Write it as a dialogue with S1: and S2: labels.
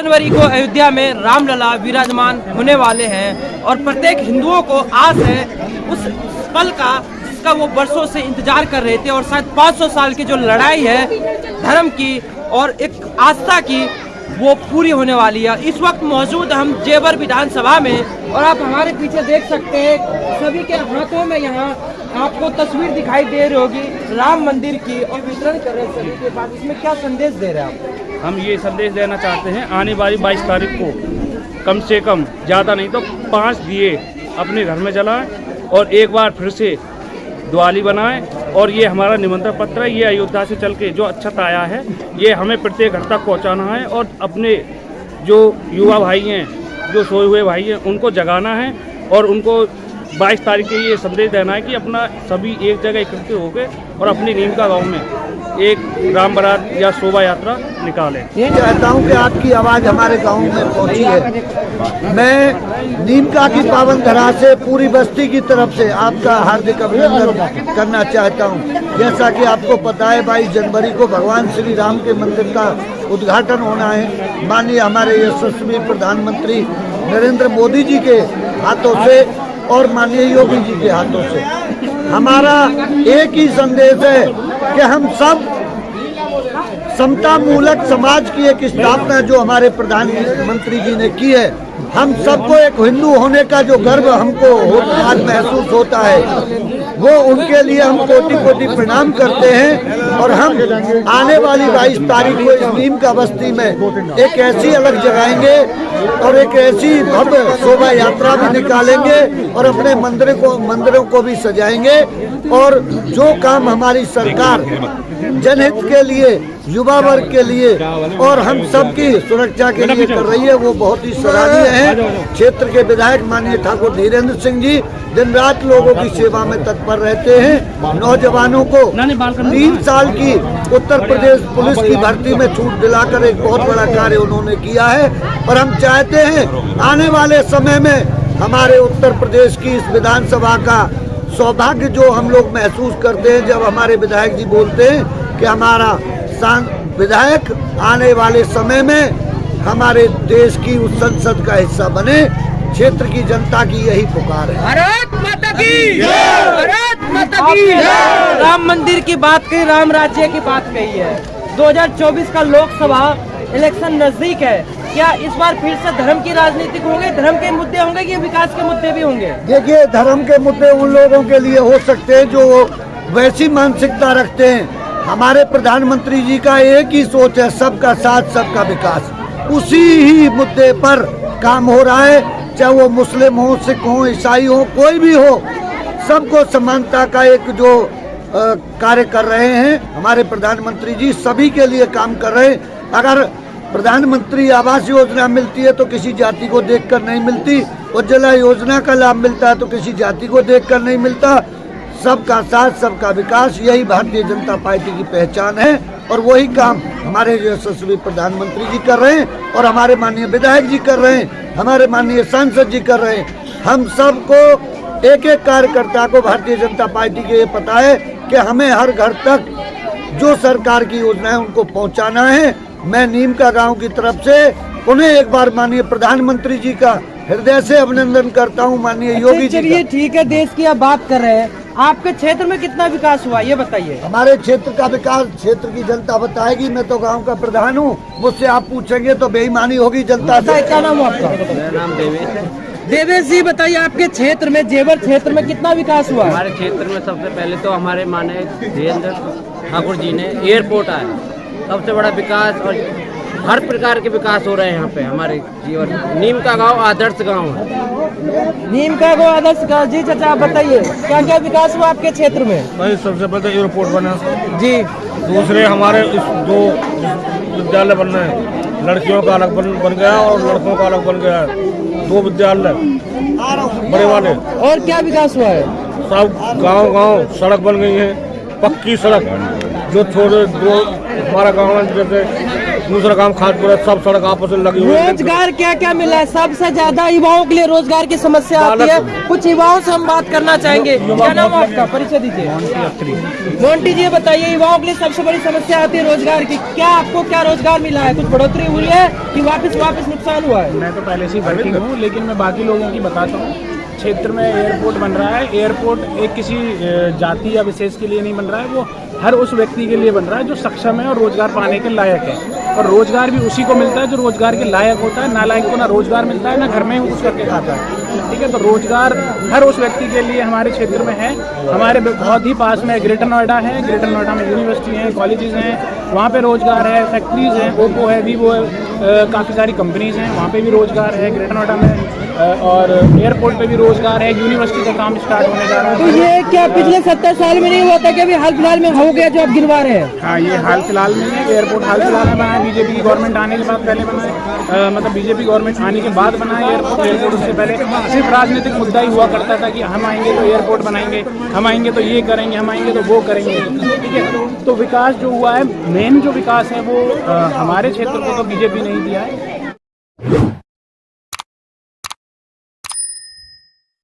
S1: जनवरी को अयोध्या में रामलला विराजमान होने वाले हैं और प्रत्येक हिंदुओं को आस है उस पल का जिसका वो वर्षों से इंतजार कर रहे थे और शायद 500 साल की जो लड़ाई है धर्म की और एक आस्था की वो पूरी होने वाली है। इस वक्त मौजूद हम जेवर विधानसभा में और आप हमारे पीछे देख सकते हैं सभी के हाथों में यहाँ आपको तस्वीर दिखाई दे रही होगी राम मंदिर की और वितरण कर रहे हैं सभी के पास। इसमें क्या संदेश दे रहे हैं आप?
S2: हम ये संदेश देना चाहते हैं आने वाली 22 तारीख को कम से कम ज़्यादा नहीं तो 5 दिए अपने घर में जलाएं और एक बार फिर से दिवाली बनाएं। और ये हमारा निमंत्रण पत्र है, ये अयोध्या से चल के जो अक्षत आया है ये हमें प्रत्येक घर तक पहुंचाना है और अपने जो युवा भाई हैं जो सोए हुए भाई हैं उनको जगाना है और उनको 22 तारीख के ये संदेश देना है कि अपना सभी एक जगह इकट्ठे होकर और अपनी नीम का गाँव में एक राम बारात या शोभा यात्रा निकालें।
S3: ये चाहता हूँ कि आपकी आवाज़ हमारे गांव में पहुँची है। मैं नीमका की पावन धरा से पूरी बस्ती की तरफ से आपका हार्दिक अभिनंदन करना चाहता हूँ। जैसा कि आपको पता है 22 जनवरी को भगवान श्री राम के मंदिर का उद्घाटन होना है। माननीय हमारे यशस्वी प्रधानमंत्री नरेंद्र मोदी जी के हाथों से और माननीय योगी जी के हाथों से हमारा एक ही संदेश है कि हम सब समता मूलक समाज की एक स्थापना जो हमारे प्रधानमंत्री जी ने की है, हम सबको एक हिंदू होने का जो गर्व हमको आज महसूस होता है वो उनके लिए हम कोटि कोटि प्रणाम करते हैं। और हम आने वाली 22 तारीख को इस नीम का बस्ती में एक ऐसी अलग जगाएंगे और एक ऐसी भव्य शोभा यात्रा भी निकालेंगे और अपने मंदिरों को भी सजाएंगे। और जो काम हमारी सरकार जनहित के लिए, युवा वर्ग के लिए और हम सबकी सुरक्षा के लिए कर रही है वो बहुत ही सराहनीय है। क्षेत्र के विधायक माननीय ठाकुर धीरेन्द्र सिंह जी दिन रात लोगों की सेवा में तत्पर रहते हैं। नौजवानों को 3 साल की उत्तर प्रदेश पुलिस की भर्ती में छूट दिलाकर एक बहुत बड़ा कार्य उन्होंने किया है। और हम चाहते हैं आने वाले समय में हमारे उत्तर प्रदेश की इस विधानसभा का सौभाग्य जो हम लोग महसूस करते हैं जब हमारे विधायक जी बोलते हैं कि हमारा विधायक आने वाले समय में हमारे देश की उस संसद का हिस्सा बने। क्षेत्र की जनता की यही पुकार है।
S1: भारत माता की जय, भारत माता की जय। राम मंदिर की बात कही, राम राज्य की बात कही है। 2024 का लोकसभा इलेक्शन नजदीक है, क्या इस बार फिर से धर्म की राजनीति होंगे, धर्म के मुद्दे होंगे कि विकास के मुद्दे भी होंगे?
S3: देखिए, धर्म के मुद्दे उन लोगों के लिए हो सकते हैं जो वैसी मानसिकता रखते हैं। हमारे प्रधानमंत्री जी का एक ही सोच है, सबका साथ सबका विकास। उसी ही मुद्दे पर काम हो रहा है, चाहे वो मुस्लिम हो, सिख हो, ईसाई हो, कोई भी हो, सबको समानता का एक जो कार्य कर रहे हैं हमारे प्रधानमंत्री जी, सभी के लिए काम कर रहे हैं। अगर प्रधानमंत्री आवास योजना मिलती है तो किसी जाति को देखकर नहीं मिलती, उज्ज्वला योजना का लाभ मिलता है तो किसी जाति को देखकर नहीं मिलता। सबका साथ सबका विकास, यही भारतीय जनता पार्टी की पहचान है और वही काम हमारे यशस्वी प्रधानमंत्री जी कर रहे हैं और हमारे माननीय विधायक जी कर रहे हैं, हमारे माननीय सांसद जी कर रहे हैं। हम सबको एक एक कार्यकर्ता को भारतीय जनता पार्टी के ये पता है कि हमें हर घर तक जो सरकार की योजना है उनको पहुंचाना है। मैं नीम का गांव की तरफ से उन्हें एक बार माननीय प्रधानमंत्री जी का हृदय से अभिनंदन करता हूं। माननीय योगी जी,
S1: चलिए ठीक है, देश की आप बात कर रहे हैं, आपके क्षेत्र में कितना विकास हुआ ये बताइए।
S3: हमारे क्षेत्र का विकास क्षेत्र की जनता बताएगी, मैं तो गांव का प्रधान हूं, मुझसे आप पूछेंगे तो बेईमानी होगी जनता से।
S1: क्या नाम है आपका?
S4: मेरा नाम देवेश है।
S1: देवेश जी बताइए, आपके क्षेत्र में, जेवर क्षेत्र में कितना विकास हुआ?
S4: हमारे क्षेत्र में सबसे पहले तो हमारे माननीय धीरेन्द्र ठाकुर जी ने एयरपोर्ट आया, सबसे बड़ा विकास और हर प्रकार के विकास हो रहे हैं यहाँ पे हमारे जीवन। नीम का गांव आदर्श गांव है।
S1: नीम का गांव आदर्श गांव। जी चाचा आप बताइए क्या क्या विकास हुआ आपके क्षेत्र में?
S2: भाई सबसे पहले एयरपोर्ट बना
S1: जी,
S2: दूसरे हमारे दो विद्यालय बन रहे हैं, लड़कियों का अलग बन गया और लड़कों का अलग बन गया है, 2 विद्यालय बड़े वाले।
S1: और क्या विकास हुआ है?
S2: सब गांव सड़क बन गई है, पक्की सड़क जो छोटे दो हमारा गाँव जैसे
S5: दूसरा काम खादपुरा सब सड़क आपस में लगी हुई है।
S1: रोजगार क्या क्या मिला है? सबसे ज्यादा युवाओं के लिए रोजगार की समस्या आती है। कुछ युवाओं से हम बात करना चाहेंगे। क्या नाम है आपका? परिचय दीजिए। मोंटी जी, बताइए, युवाओं के लिए सबसे बड़ी समस्या आती है रोजगार की। क्या आपको क्या रोजगार मिला है? कुछ बढ़ोतरी हुई है कि वापस नुकसान हुआ है?
S6: मैं तो पहले से ही वर्किंग हूँ, लेकिन मैं बाकी लोगों की बताता हूँ। क्षेत्र में एयरपोर्ट बन रहा है। एयरपोर्ट एक किसी जाति या विशेष के लिए नहीं बन रहा है, वो हर उस व्यक्ति के लिए बन रहा है जो सक्षम है और रोजगार पाने के लायक है। और रोजगार भी उसी को मिलता है जो रोजगार के लायक होता है। नालायक को ना रोजगार मिलता है, ना घर में कुछ करके खाता है। ठीक है, तो रोजगार हर उस व्यक्ति के लिए हमारे क्षेत्र में है। हमारे बहुत ही पास में ग्रेटर नोएडा है। ग्रेटर नोएडा में यूनिवर्सिटी हैं, कॉलेजेस हैं, वहाँ पे रोजगार है। फैक्ट्रीज हैं, ओप्पो है, वीवो है, काफ़ी सारी कंपनीज हैं, वहाँ पे भी रोजगार है ग्रेटर नोएडा में। और एयरपोर्ट पे भी रोजगार है। यूनिवर्सिटी का काम स्टार्ट होने जा रहा है।
S1: तो ये क्या पिछले 70 साल में नहीं हुआ था कि अभी हाल फिलहाल में हो गया जो आप गिनवा रहे हैं?
S6: हाँ, ये हाल फिलहाल में है। एयरपोर्ट हाल फिलहाल में बना है, बीजेपी की गवर्नमेंट आने के बाद पहले बना है। मतलब बीजेपी गवर्नमेंट आने के बाद बना है एयरपोर्ट। एयरपोर्ट उससे पहले सिर्फ राजनीतिक मुद्दा ही हुआ करता था कि हम आएंगे तो एयरपोर्ट बनाएंगे, हम आएंगे तो ये करेंगे, हम आएंगे तो वो करेंगे। ठीक है, तो विकास जो हुआ है, मेन जो विकास है वो हमारे क्षेत्र को तो बीजेपी नहीं दिया है।